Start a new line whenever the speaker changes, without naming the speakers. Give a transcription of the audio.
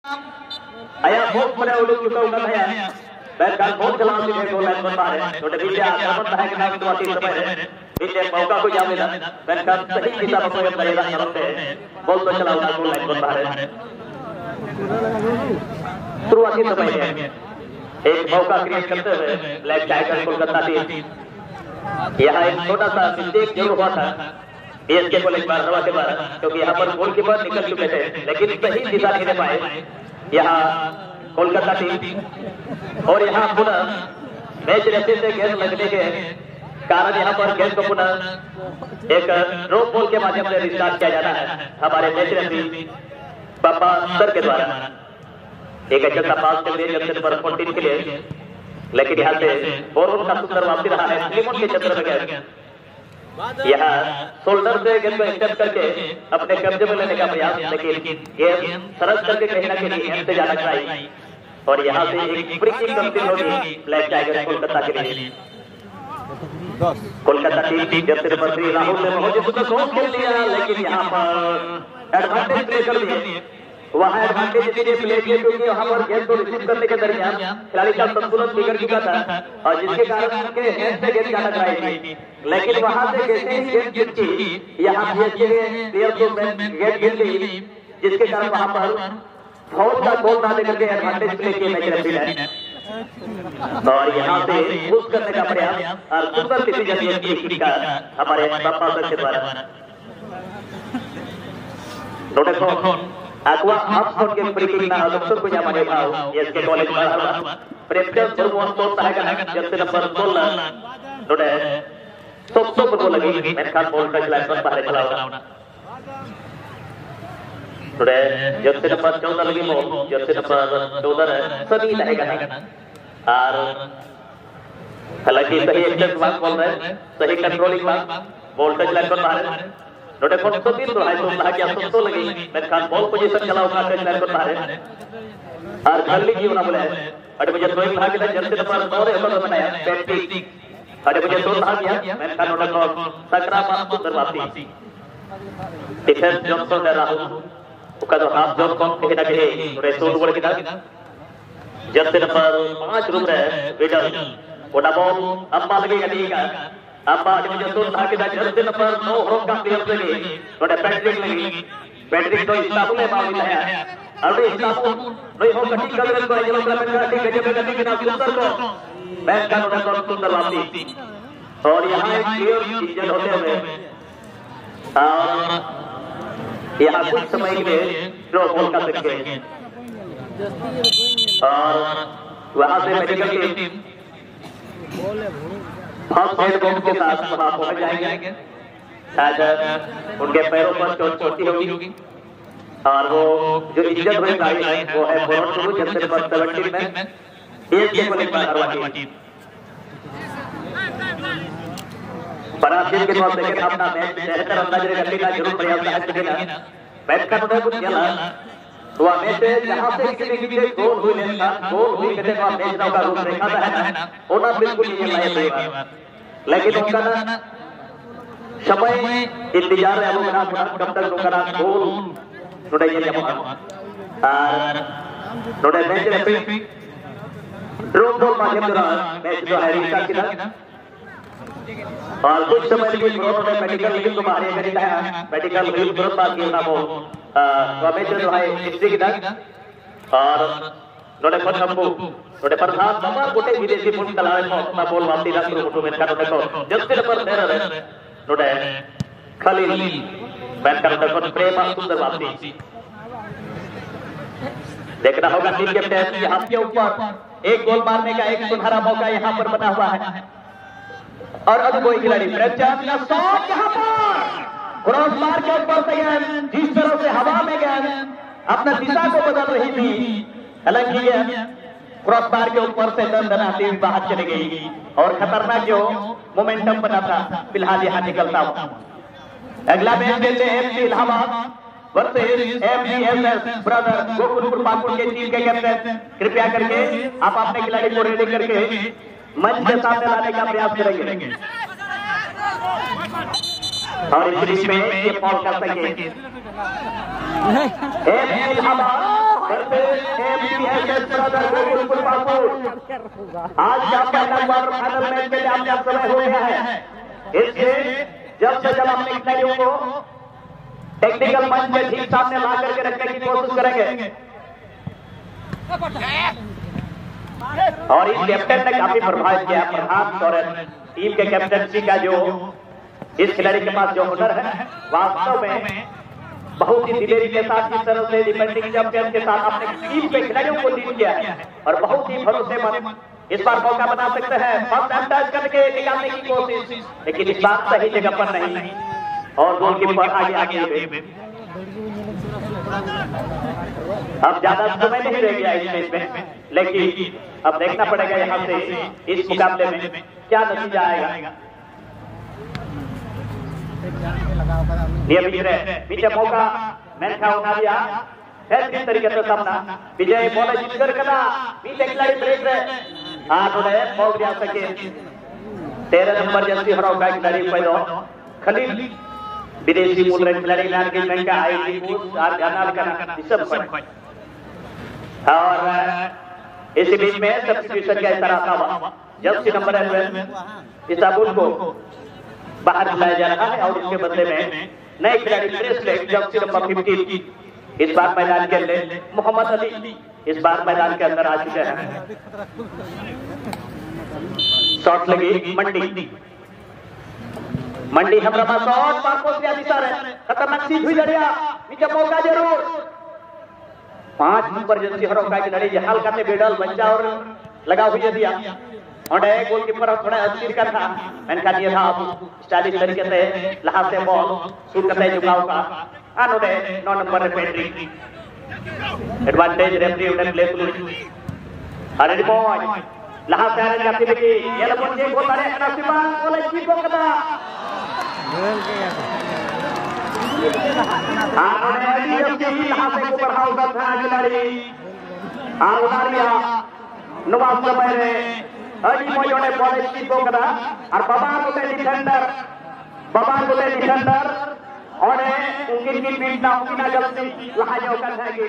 आया बहुत बड़ा उड़ूक चुका उनका है बैट का बहुत चलाओ से गोल लाइन पर मारे छोटे बीच आक्रमण है कि ना तो आती समय बीच मौका को जाने ना बैट का सही दिशा में कोई प्लेयर करते हैं बॉल तो चलाओ गोल लाइन पर मारे शुरुआती समय में एक मौका क्रिएट करते हुए ब्लैक टाइगर कोलकाता टीम यहाँ एक छोटा सा मिस्टेक जरूर हुआ था पीएसके को एक बार हवा के बाद क्योंकि यहाँ पर गोलकीपर निकल चुके थे लेकिन सही दिशा नहीं दे पाए यहाँ कोलकाता टीम और यहाँ पुनः मैच रेफरी से गेंद लगने के कारण यहाँ पर गेंद को पुनः एक ड्रॉप बॉल के माध्यम से रिस्टार्ट किया जाना है हमारे मैच रेफरी पापा सर के द्वारा एक अच्छा सा पास के लिए जब पर 14 के लिए लेकिन यहाँ से फॉरवर्ड का सुंदर वापसी रहा है स्लिमोन के क्षेत्र में गया यहाँ शोल्डर से गेंद को एक्सेप्ट करके अपने कब्जे में लेने का प्रयास लेकिन गेंद सरस करके कहीं ना कहीं गेंद से जाना चाहिए और यहाँ से एक फ्री किक कंप्लीट होगी ब्लैक टाइगर कोलकाता के लिए कोलकाता टीम जब से पर राहुल ने बहुत सुंदर शॉट खेल दिया लेकिन यहाँ पर एडवांटेज प्ले कर दिए वहाँ एडवांटेज इसलिए प्ले किए क्योंकि वहाँ पर गेंद को रिसीव करने के दरमियान खिलाड़ी का संतुलन बिगड़ चुका था और जिसके कारण उनके हैंड से गेंद जाना चाहिए लेकिन वहाँ से जैसे ही गेंद गिरती यहाँ प्लेयर को गेंद गिर गई जिसके कारण वहाँ पर बहुत का गोल ना देकर के एडवांटेज प्ले किए मैच रेफरी ने और यहाँ से पुश करने का प्रयास और सुंदर डिसीजन ये का हमारे पापा सर के द्वारा Aqua Oxford के फ्री किक ना अक्सर को जाने भाव इसके कॉलेज में हर प्रेफरेंस पर वो सोचता है जब से नंबर 16 नोटे तो को लगी मैच का बॉल का लाइन पर बाहर चला होगा नोटे जब से नंबर 14 लगी बॉल जब से नंबर 14 सभी रहेगा और हालांकि सही एक्शन बात बोल रहे हैं सही कंट्रोलिंग बात बॉल टच लाइन पर बाहर नोटे फोन तो तीन तो है तो लगा क्या तो लगी मैच का बॉल पोजीशन चला होगा टच लाइन पर बाहर और खाली जीवन बोले अरे मुझे तो एक भाग के जल्दी नंबर 9 रे तो बनाया पैंटिक अरे मुझे तो भाग गया मैच का नोटे को सकरा पास सुंदर वापसी डिफेंस जॉनसन दे राहुल उसका जो हाफ जॉब कौन कहीं ना कहीं रेसोल बोल के ना जल्दी नंबर 5 रूम रे विडल ओडा बॉल अम्मा लगेगा ठीक है अम्मा मुझे तो भाग के जल्दी नंबर 9 होम का प्लेयर लगी नोटे पैट्रिक लगी पैट्रिक तो इस्तांबुल में मामला है अरे इस्तांबुल नहीं हो कटी कर को येलो कलर का ठीक है जब कटी के नाम सुंदर को मैच का नोटे को सुंदर वापसी और यहाँ एक क्लियर डिसीजन होते हुए और यहाँ कुछ समय के लिए ड्रॉ बॉल कर सकते हैं और वहाँ से medical team first aid box के साथ वहाँ पहुँच जाएंगे शायद उनके पैरों पर चोट छोटी होगी और वो जो इंजर्ड हुए गाड़ी वो है फॉरवर्ड टू जब से नंबर 17 में पीएसके को लेकर हरवा टीम पराजय के बाद सेकंड हाफ का मैच बेहतर अंदाज में करने का जरूर प्रयास करेगा मैच का तो कुछ चला तो मैच जहां से किसी के गोल हुई लेना गोल हुई कहते हैं मैच ना का रूप देखा है ना होना बिल्कुल ये लायक है लेकिन उनका ना समय इंतजार है वो ना कब तक उनका गोल नोटे ये जमा और नोटे मैच रेफरी ड्रॉप बॉल माध्यम द्वारा मैच जो है रिस्टार्ट किया और कुछ समय के लिए उन्होंने मेडिकल लीग को बाहर करेगा मेडिकल लीग तुरंत बात किया वो मैच जो है हिस्ट्री की और नोटे पर नंबू नोटे पर हाथ मामा कोटे विदेशी पुन कलावे को अपना बॉल वापसी रख रहे फोटो में का नोटे को जस्ट पर तेरा है नोटे खलील बैट का नोटे को प्रेम सुंदर वापसी देखना होगा टीम कैप्टन यहाँ के ऊपर एक गोल मारने का एक सुनहरा मौका यहाँ पर बना हुआ है और अब कोई खिलाड़ी फ्रैंचाइज का शॉट यहाँ पर क्रॉस बार के ऊपर से जिस तरह से हवा में गया अपना दिशा को बदल रही थी हालांकि क्रॉस बार के ऊपर से दंदनाती हुई बाहर चली गई और खतरनाक जो मोमेंटम बना था फिलहाल यहाँ निकलता हुआ अगला मैच खेलते हैं FC Allahabad versus MGSS brother Gokulpur Pakur के टीम के कैप्टन कृपया करके आप अपने खिलाड़ी को रेडी करके मंच के सामने लाने का प्रयास करेंगे और इस बीच में ये फॉल कर सके यूपीएसएस ब्रदर गोकुल बाबू आज का पहला क्वार्टर फाइनल मैच के लिए आपका समय हो गया है। इसलिए जब से जब अपने खिलाड़ियों को टेक्निकल मंच के ठीक सामने ला करके रखने की कोशिश करेंगे और इस कैप्टन ने काफी प्रभावित किया प्रभात और टीम के कैप्टनसी का जो इस खिलाड़ी के पास जो हुनर है वास्तव में बहुत ही दिलेरी के साथ इस तरह से डिफेंडिंग चैंपियन के साथ अपने टीम के खिलाड़ियों को लीड किया है और बहुत ही भरोसेमंद इस बार मौका बना सकते हैं फर्स्ट टाइम टच करके निकालने की कोशिश, लेकिन इस बार सही जगह पर नहीं और गोलकीपर आगे अब ज्यादा समय नहीं रह गया इस मैच में, लेकिन अब देखना पड़ेगा यहाँ से इस मुकाबले में क्या नतीजा आएगा। पीछे मौका मैंने उठा दिया फिर किस तरीके से सामना विजय बॉल जीतकर कदा पीछे खिलाड़ी ब्रेक बोल दिया सके 13 नंबर जर्सी हराव का खिलाड़ी पैदा खलील विदेशी मूल खिलाड़ी नारगिल का आईडी कोच और गनाल का सब और इसी बीच में सब्स्टिट्यूशन का इशारा था जर्सी नंबर 11 इस्तांबुल को बाहर बुलाया जा रहा है और उसके बदले में नए खिलाड़ी ब्रेसलेट जर्सी नंबर 15 इस बार मैदान के अंदर मोहम्मद अली इस बार मैदान के अंदर आ चुके हैं। शॉट लगी मंडी हमरा शॉट मार्कोस ने दिशा है खतरनाक चीज हुई लड़िया नीचे मौका जरूर 5 नंबर जर्सी हरो का खिलाड़ी जहाल करने बेडल बच्चा और लगा हुई दिया और गोलकीपर थोड़ा अस्थिर का था मैंने कहा दिया था स्टाइलिश तरीके से लहा से बॉल शूट करते झुकाव का आनोडे 9 नंबर पेंट्री एडवांटेज रेफरी उन्हें प्ले थ्रू अरे बॉय लहा से आने जाती है ये लोग मुझे बोल रहे हैं नसीबा बोले जी को कदा आनोडे ये लहा से को बढ़ाओ का था खिलाड़ी आउदारिया नवाब समय रे अजी मोयोने बोले जी को कदा और बाबा बोले डिफेंडर और उनकी बीट ना उनकी ना गलती लहाजों का है कि